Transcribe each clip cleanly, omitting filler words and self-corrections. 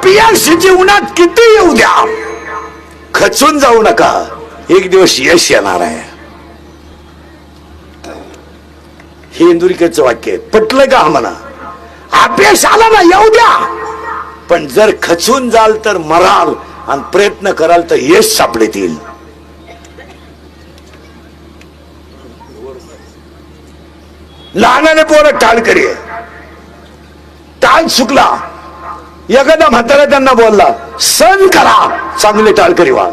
अपयश जीवनात किती येऊ द्या, खचून जाऊ नका, एक दिवस यश येणार आहे. हे इंदुरीकरचं वाक्य आहे. पटलं का आम्हाला? अपयश आला ना येऊ द्या, पण जर खचून जाल तर मराल आणि प्रयत्न कराल तर यश सापडेत येईल. लहानाने पोरं टाळ करी, टाळ चुकला, एखादा म्हातारा त्यांना बोलला सण करा, चांगले टाळ करी वा.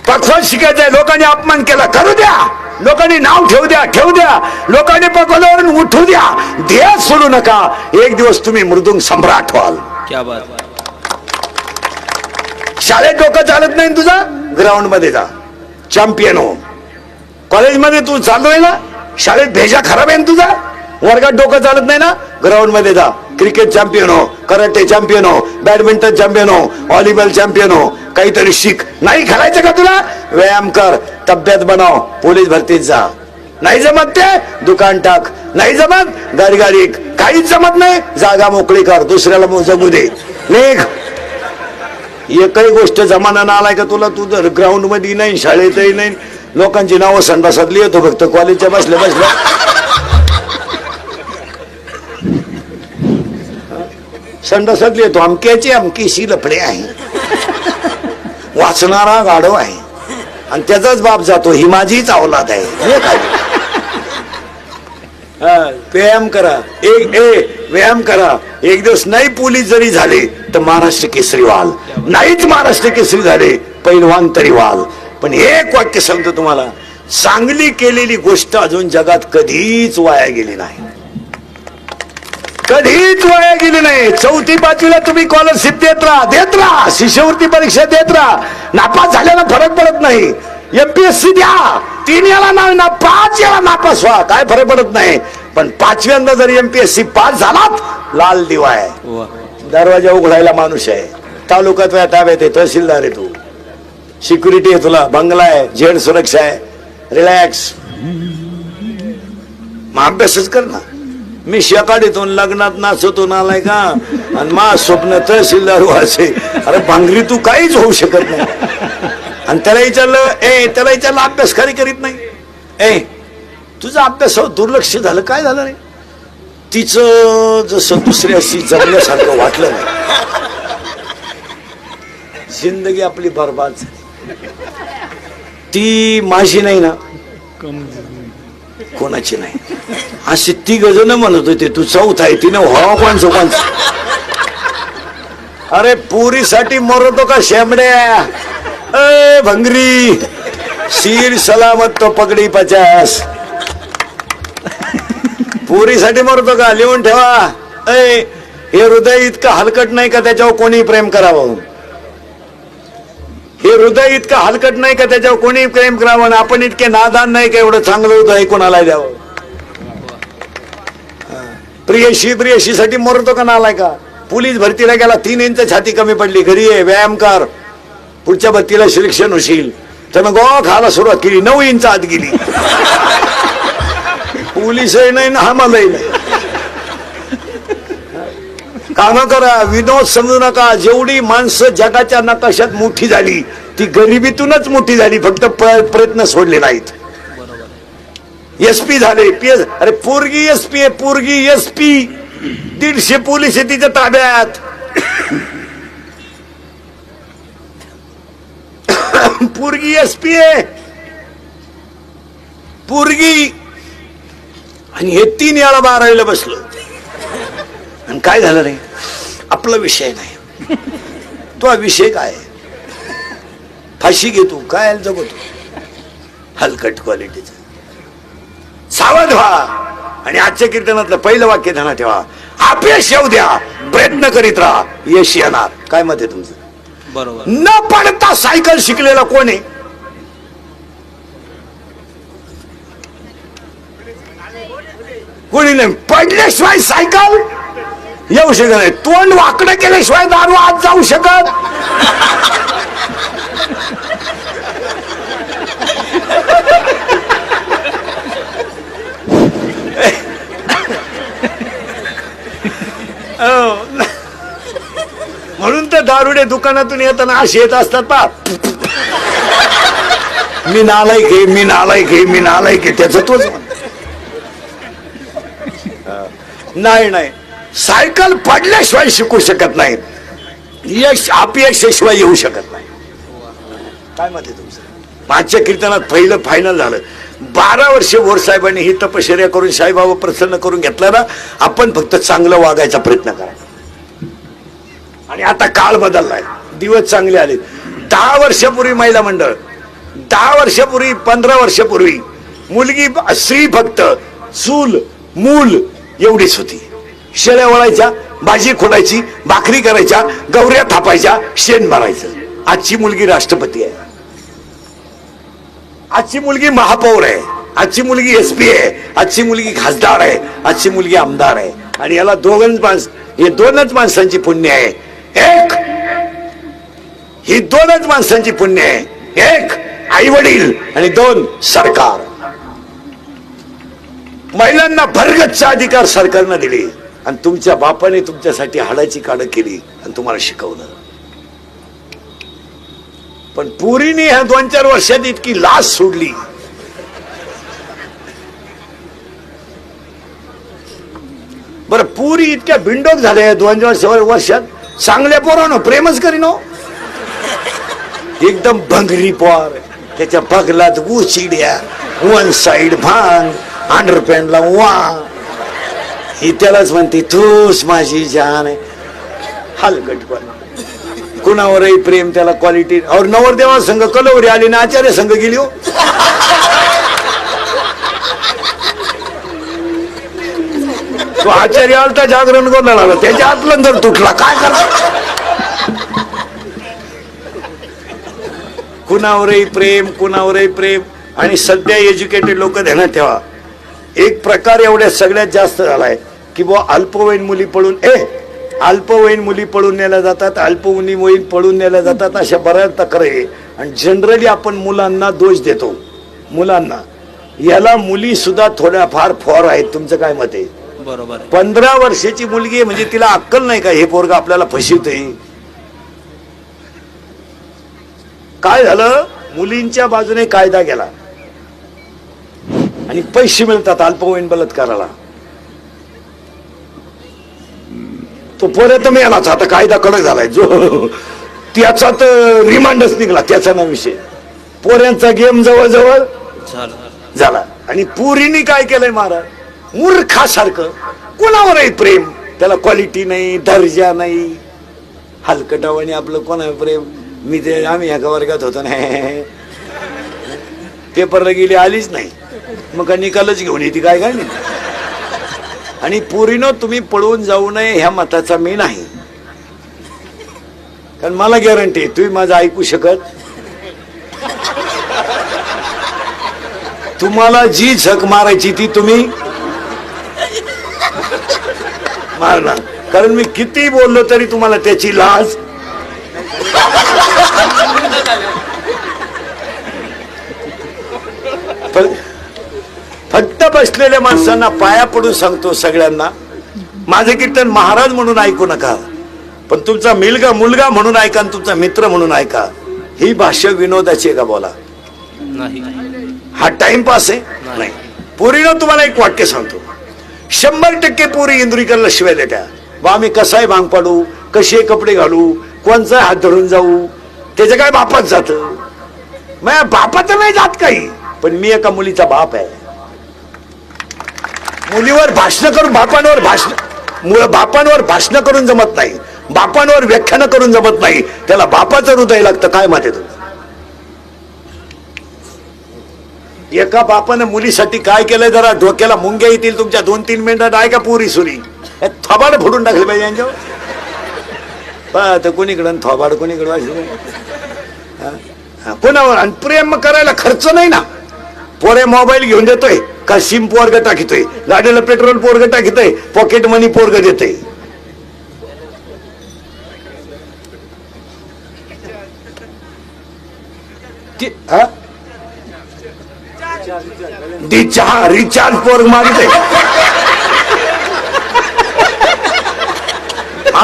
पक्वान शिकायचंय, लोकांनी अपमान केला करू द्या, लोकांनी नाव ठेवू द्या, लोकांनी पकवल्यावरून उठू द्या, ध्येय सोडू नका, एक दिवस तुम्ही मृदुंग सम्राट व्हाल. क्या बात. शाळेत डोकं चालत नाही तुझा, ग्राउंड मध्ये जा, चॅम्पियन हो. कॉलेजमध्ये तू चाललोय ना, शाळेत भेजा खराब आहे ना तुझा, वर्गात डोकं चालत नाही ना, ग्राउंड मध्ये जा, क्रिकेट चॅम्पियन हो, कराटे चॅम्पियन हो, बॅडमिंटन चॅम्पियन हो, व्हॉलीबॉल चॅम्पियन हो, काहीतरी शिक. नाही खेळायचं का तुला, व्यायाम कर, तब्येत बनव, पोलीस भरतीत जा. नाही जमत ते दुकान टाक, नाही जमत गाडी, काहीच जमत नाही जागा मोकळी कर, दुसऱ्याला जगू दे, निघ. एकही गोष्ट जमाना आलाय का तुला? तू जर ग्राउंड मध्ये नाही, शाळेतही नाही, लोकांची नावं संडासातली येतो फक्त, कॉलेजच्या बसल्या संडासातली येतो, अमकीशी लफडे आहे, वाचणारा गाढव आहे आणि त्याचाच बाप जातो, ही माझीच अवलाद आहे. हे काय? व्यायाम करा, व्यायाम करा. एक दिवस नाही पोलीस जरी झाले तर महाराष्ट्र केसरी व्हाल, नाहीच महाराष्ट्र केसरी झाले पैलवान तरी व्हाल. पण एक वाक्य सांगतो तुम्हाला, चांगली केलेली गोष्ट अजून जगात कधीच वाया गेली नाही, कधीच वाया गेली नाही. 4थी 5वीला तुम्ही स्कॉलरशिप देत राहा, शिष्यवृत्ती परीक्षा देत राहा, नापास झाल्याला फरक पडत नाही. एमपीएससी द्या, 3 वेळा ना 5 वेळा नापास व्हा, काय फरक पडत नाही. पण 5व्यांदा जर एमपीएससी पास झालात, लाल दिवा आहे, दरवाजा उघडायला माणूस आहे, तालुक्यात तुझ्या ताब्यात आहे, तहसीलदार आहे, तू सिक्युरिटी आहे, तुला बंगला आहे, झेड सुरक्षा आहे, रिलॅक्स. मग अभ्यासच कर ना. मी शेकाडीतून लग्नात नाचतो नालाय का, आणि मा स्वप्न तहसीलदार व्हायचे. अरे भांगरी, तू काहीच होऊ शकत नाही. आणि त्याला विचारलं अभ्यास खरी करीत नाही, तुझा अभ्यास दुर्लक्ष झालं, काय झालं रे? तिचं जसं दुसऱ्याशी जगल्यासारखं वाटलं नाही, जिंदगी आपली बरबाद झाली. ती माझी नाही ना, कोणाची नाही, अशी 3 जण म्हणत होते तू 4था आहे, तिने व्हावं कोणचं. अरे पुरीसाठी मरतो का शेमड्या, भंगरी, सीर सलामत तो पगडी 50. पुरीसाठी मरतो का? लिहून ठेवा. हे हृदय इतकं हलकट नाही का त्याच्यावर कोणी प्रेम करावं, हे हृदय इतकं हलकट नाही का त्याच्यावर कोणी प्रेम करावं, आपण इतके नादान नाही का एवढं चांगलं हृदय कोणाला द्यावं. प्रियशी साठी मरतो का नालाय का? पोलीस भरतीला गेला, 3 इंच छाती कमी पडली, घरी आहे, व्यायाम कर, पुढच्या भरतीला सिलेक्शन होशील. त्यानं गोवा खायला सुरुवात केली, 9 इंच आत गेली. पोलीसही नाही ना आम्हालाही नाही. काम करा, विनोद समजू नका. जेवढी माणसं जगाच्या नकाशात मोठी झाली ती गरिबीतूनच मोठी झाली, फक्त प्रयत्न सोडले नाहीत. एसपी झाले, पीएस. अरे पोरगी एसपी आहे, पोरगी एसपी, 150 पोलीस आहे तिच्या ताब्यात. पोरगी एसपी आहे, पोरगी, आणि हे 3 वेळा 12वीला बसलो. आणि काय झालं रे? आपला विषय नाही, तो विषय काय? फाशी घेतो काय जगतो, हलकट क्वालिटीचा. सावध व्हा. आणि आजच्या कीर्तनातलं पहिलं वाक्य ध्यानात ठेवा, अपयश येऊ द्या, प्रयत्न करीत राहा, यश येणार. काय मत आहे तुमचं? बरोबर. न पडता सायकल शिकलेला कोण आहे? कोणी नाही. पडल्याशिवाय सायकल येऊ शकत नाही, तोंड वाकडं केल्याशिवाय दारू आत जाऊ शकत. म्हणून तर दारुडे दुकानातून येताना असे येत असतात पा, मी नालायक आहे, मी नालायक आहे, मी नालायक आहे, त्याच तोच नाही. नाही, सायकल पडल्याशिवाय शिकू शकत नाही, यश अपयशाशिवाय येऊ शकत नाही. काय मत आहे तुमचं? पाचच्या कीर्तनात पहिलं फायनल झालं. 12 वर्षे भोर साहेबांनी ही तपश्चर्या करून साईबाबा प्रसन्न करून घेतला ना. आपण फक्त चांगलं वागायचा प्रयत्न करा. आणि आता काळ बदललाय, दिवस चांगले आले. 10 वर्षापूर्वी महिला मंडळ, 10 वर्षापूर्वी 15 वर्षापूर्वी मुलगी स्त्री फक्त चूल मूल एवढीच होती. शेळ्या वळायच्या, भाजी खोडायची, भाकरी करायच्या, गौऱ्या थापायच्या, शेण मारायचं. आजची मुलगी राष्ट्रपती आहे, आजची मुलगी महापौर आहे, आजची मुलगी SP आहे, आजची मुलगी खासदार आहे, आजची मुलगी आमदार आहे. आणि याला हे दोनच माणसांची पुण्य आहे. ही दोनच माणसांची पुण्य आहे. एक आई वडील आणि 2 सरकार. महिलांना भरगतचा अधिकार सरकारनं दिले आणि तुमच्या बापाने तुमच्यासाठी हाडाची काढ केली आणि तुम्हाला शिकवलं. पण पुरीने ह्या 2-4 वर्षात इतकी लाज सोडली. बरं, पुरी इतक्या बिंडोक झाल्या 2 वर्षात. चांगल्या पोरानं प्रेमच करीनो, एकदम भंगरी पोर, त्याच्या बगलात उचिड्या, 1 साइड भांग, अंडरपॅन्टला वा. ही त्यालाच म्हणते तूच माझी जान आहे. हलकटपण, कुणावरही प्रेम, त्याला क्वालिटी. और नवरदेवा संघ कलवरी आली ना, आचार्य संघ गेली हो. तो आचार्य आलता जागरण गोंधळाला, त्याच्या आतलं जर तुटला काय करा. कुणावरही प्रेम, कुणावरही प्रेम. आणि सध्या एज्युकेटेड लोक ध्यानात ठेवा, एक प्रकार एवढ्या सगळ्यात जास्त झालाय की बुवा अल्पवयीन मुली पळून अल्पवयीन मुली पळून नेल्या जातात, अल्पवयीन पळून नेल्या जातात, अशा बऱ्याच तक्रारी आहे. आणि जनरली आपण मुलांना दोष देतो. मुलांना, याला मुली सुद्धा थोड्याफार फॉर आहेत. तुमचं काय मत आहे? बरोबर. 15 वर्षाची मुलगी आहे म्हणजे तिला अक्कल नाही का हे पोरगा आपल्याला फसवतंय? काय झालं, मुलींच्या बाजूने कायदा गेला आणि पैसे मिळतात अल्पवयीन बलात्काराला. तो परत मिळालाच. आता कायदा कडक झालाय, जो त्याचा तर रिमांडच निघाला, त्याचा ना विषय. पोऱ्यांचा गेम जवळजवळ झाला. आणि पुरीनी काय केलंय महाराज, मूर्खासारखं कोणावरही प्रेम, त्याला क्वालिटी नाही, दर्जा नाही. हलकटावाने आपलं कोणावर प्रेम. मी ते आम्ही एका वर्गात होतो ना, पेपरला गेली आलीच नाही, मग का निकालच घेऊन येते काय काय नाही. आणि पुरीनो तुम्ही पळून जाऊ नये ह्या मताचा मी नाही, कारण मला गॅरंटी तुम्ही माझं ऐकू शकत. तुम्हाला जी झक मारायची ती तुम्ही मारणार, कारण मी किती बोललो तरी तुम्हाला त्याची लाज. फक्त बसलेल्या माणसांना पाया पडून सांगतो सगळ्यांना, माझे कीर्तन महाराज म्हणून ऐकू नका, पण तुमचा मुलगा म्हणून ऐका आणि तुमचा मित्र म्हणून ऐका. ही भाषा विनोदाची आहे का? बोला नाही, हा टाइमपास आहे नाही. पोरीनं तुम्हाला एक वाक्य सांगतो, 100% पोरी इंद्रिकरला शिवाय देत्या. बा आम्ही कसाय भांग पाडू, कसे कपडे घालू, कोणचा हात धरून जाऊ, त्याच्या काय बापात जात. माझ्या बापाचं नाही जात काही, पण मी एका मुलीचा बाप आहे. मुलीवर भाषण करून बापांवर भाषण करून जमत नाही, बापांवर व्याख्यान करून जमत नाही. त्याला बापाचं हृदय लागतं. काय माहिती तुला? एका बापानं मुलीसाठी काय केलंय, जरा डोक्याला मुंग्या येतील तुमच्या 2-3 मिनिटात. आहे का पुरी सुरी थोबाड फोडून टाकले पाहिजे यांच्यावर. कोणीकडं थोबाड कोणीकडं कोणावर. आणि प्रेम करायला खर्च नाही ना. पोरे मोबाईल घेऊन देतोय का, सिम पोरग टाकितोय, गाडीला पेट्रोल पोरग टाकितोय, पॉकेट मनी पोरग देतोय. चहा रिचार्ज पोरग मारितोय.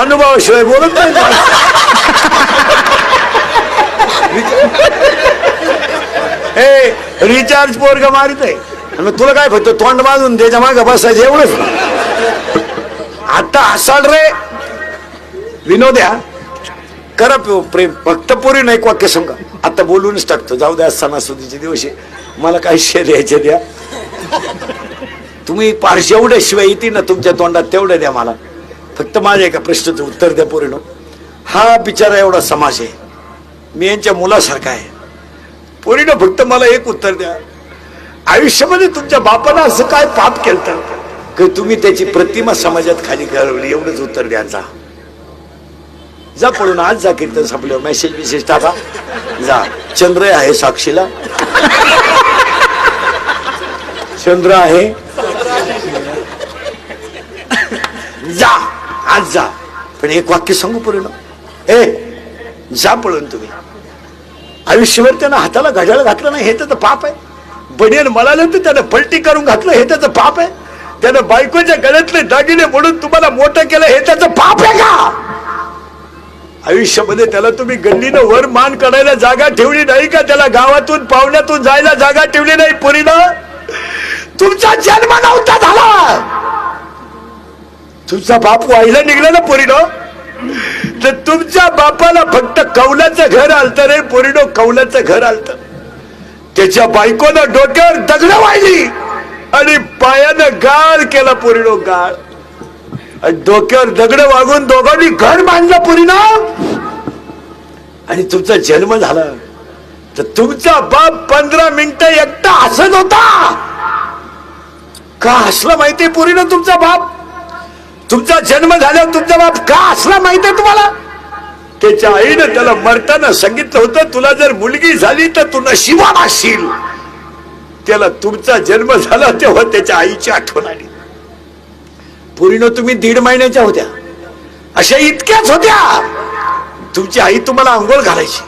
अनुभवाशिवाय बोलत नाही. हे रिचार्ज पोरग मारित आहे. मग तुला काय फक्त तोंड बांधून त्याच्या मागे बसायचं एवढंच. आता हसाल रे विनोद्या करा प्रेम फक्त पोरी नाही वाक्य सांगा. आता बोलूनच टाकतो. जाऊ द्या सणासुदीचे दिवशी मला काही शेर द्यायचे द्या. तुम्ही पारशी एवढ्या शिवाय येते ना तुमच्या तोंडात तेवढ्या द्या मला. फक्त माझ्या एका प्रश्नाचं उत्तर द्या पोरीनो. हा बिचारा एवढा समाज आहे. मी यांच्या मुलासारखा आहे. पोरीनो फक्त मला एक उत्तर द्या. आयुष्यामध्ये तुमच्या बापाला असं काय पाप केलं की तुम्ही त्याची प्रतिमा समाजात खाली घालवली? एवढंच उत्तर द्यायचा. जा पळून आज जा. कीर्तन संपल्यावर मेसेज टाका. जा. चंद्र आहे साक्षीला. चंद्र आहे. जा आज जा. पण एक वाक्य सांगू पूर्ण. जा पळून तुम्ही. आयुष्यभर त्यानं हाताला घड्याळ घातलं नाही हे त्याचं पाप आहे. बनियन मळालं तर त्यानं पलटी करून घातलं हे त्याचं पाप आहे. त्यानं बायकोच्या गळ्यातले दागिने म्हणून तुम्हाला मोठं केलं हे त्याचं पाप आहे का? आयुष्यामध्ये त्याला तुम्ही गल्लीनं वर मान काढायला जागा ठेवली नाही का? त्याला गावातून पाहुण्यातून जायला जागा ठेवली नाही? पोरीनं तुमचा जन्म नव्हता झाला. तुमचा बाप व्हायला निघला ना पोरीनं. तर तुमच्या बापाला फक्त कौलाचं घर आलतं रे पोरीनो. कौलाचं घर आलतं. त्याच्या बायकोनं डोक्यावर दगड वाहिली आणि पायानं गाळ केला पोरीनो. गाळ डोक्यावर दगड वागून दोघांनी घर बांधलं पोरीनं. आणि तुमचा जन्म झाला तर तुमचा बाप 15 मिनिटं एकटा हसत होता. का हसला माहितीये पोरीनं तुमचा बाप? तुमचा जन्म झाल्यावर तुमचा बाप का हसला माहितीये तुम्हाला? त्याच्या आईनं त्याला मरताना सांगितलं होतं तुला जर मुलगी झाली तर तू नशिबान असशील. त्याला तुमचा जन्म झाला तेव्हा त्याच्या आईची आठवण आली. पोरीनो तुम्ही 1.5 महिन्याच्या होत्या. अशा इतक्याच होत्या. तुमची आई तुम्हाला आंघोळ घालायची.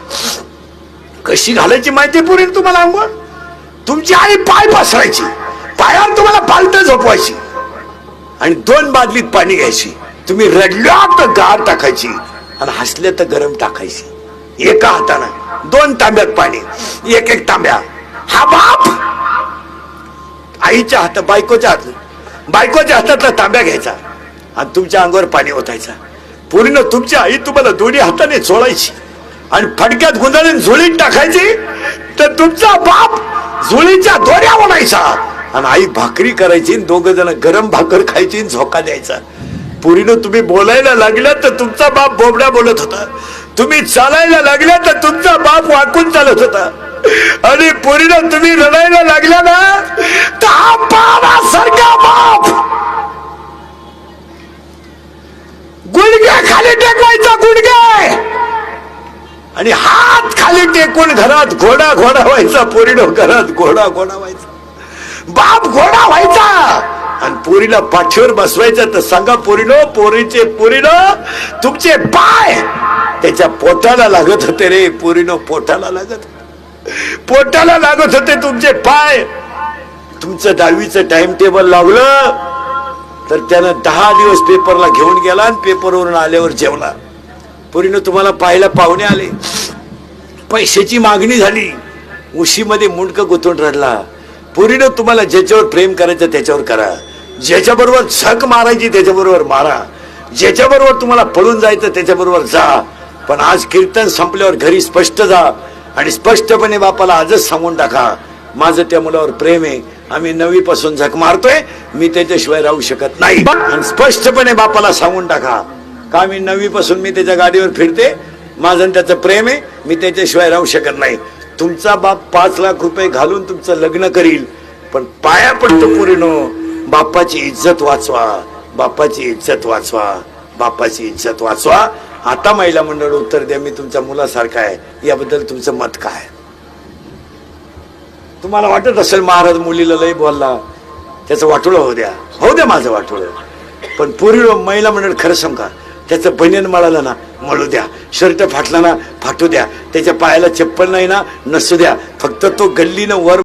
कशी घालायची माहितीये पोरीनो तुम्हाला आंघोळ? तुमची आई पाय पसरायची. पायावर तुम्हाला पालट झोपवायची आणि 2 बादलीत पाणी घ्यायची. तुम्ही रडल्या तर गार टाकायची आणि हसले तर गरम टाकायची. एका हाताने 2 तांब्यात पाणी. एक तांब्या. हा बाप आईच्या हातात बायकोच्या हातातला तांब्या घ्यायचा आणि तुमच्या अंगावर पाणी ओतायचा. पूर्ण तुमची आई तुम्हाला दोन्ही हाताने चोळायची आणि फडक्यात गुंडाळून झोळीत टाकायची. तर तुमचा बाप झोळीच्या दोऱ्या ओढायचा आणि आई भाकरी करायची. 2 जण गरम भाकर खायची, झोका द्यायचा. पुरीनं तुम्ही बोलायला लागल्या तर तुमचा बाप बोबड्या बोलत होता. तुम्ही चालायला लागल्या तर तुमचा बाप वाकून चालत होता. आणि पुरीनं तुम्ही रडायला लागल्या ना तर हा पाण्यासारखा बाप गुडघे खाली टेकवायचा. गुडघे आणि हात खाली टेकून घरात घोडा व्हायचा. पुरीनं घरात घोडा व्हायचा. बाप घोडा व्हायचा आणि पोरीला पाठीवर बसवायचं. तर सांगा पोरीनो पोरीनं तुमचे पाय त्याच्या पोटाला लागत होते रे पोरीनो. पोटाला लागत होते तुमचे पाय. तुमचं 10वीचं टाइम टेबल लावलं तर त्यानं 10 दिवस पेपरला घेऊन गेला आणि पेपरवरून आल्यावर जेवला. पोरीनो तुम्हाला पाहायला पाहुणे आले. पैशाची मागणी झाली. उशीमध्ये मुंडकं गुंतून रडला. पोरीनं तुम्हाला ज्याच्यावर प्रेम करायचं त्याच्यावर करा. ज्याच्याबरोबर झक मारायची त्याच्याबरोबर मारा. ज्याच्याबरोबर तुम्हाला पळून जायचं त्याच्याबरोबर जा. पण आज कीर्तन संपल्यावर घरी स्पष्ट जा आणि स्पष्टपणे बापाला आजच सांगून टाका माझं त्या मुलावर प्रेम आहे. आम्ही 9वी पासून झक मारतोय. मी त्याच्याशिवाय राहू शकत नाही. आणि स्पष्टपणे बापाला सांगून टाका का मी 9वी पासून मी त्याच्या गाडीवर फिरते. माझं त्याचं प्रेम आहे. मी त्याच्याशिवाय राहू शकत नाही. तुमचा बाप 5 लाख रुपये घालून तुमचं लग्न करील पण पाया पडतो पोरीनो बापाची इज्जत वाचवा. बापाची इज्जत वाचवा. बापाची इज्जत वाचवा. आता महिला मंडळ उत्तर द्या. मी तुमच्या मुलासारखा आहे. याबद्दल तुमचं मत काय? तुम्हाला वाटत असेल महाराज मुलीला लई बोलला त्याचं वाटोळं होऊ द्या माझं वाटोळं. पण पोरीनो महिला मंडळ खरं सांगा त्याचं बनियन मळालं ना मळू द्या. शर्ट फाटला ना फाटू द्या. त्याच्या पायाला चप्पल नाही ना नसू द्या. फक्त तो गल्लीनं वर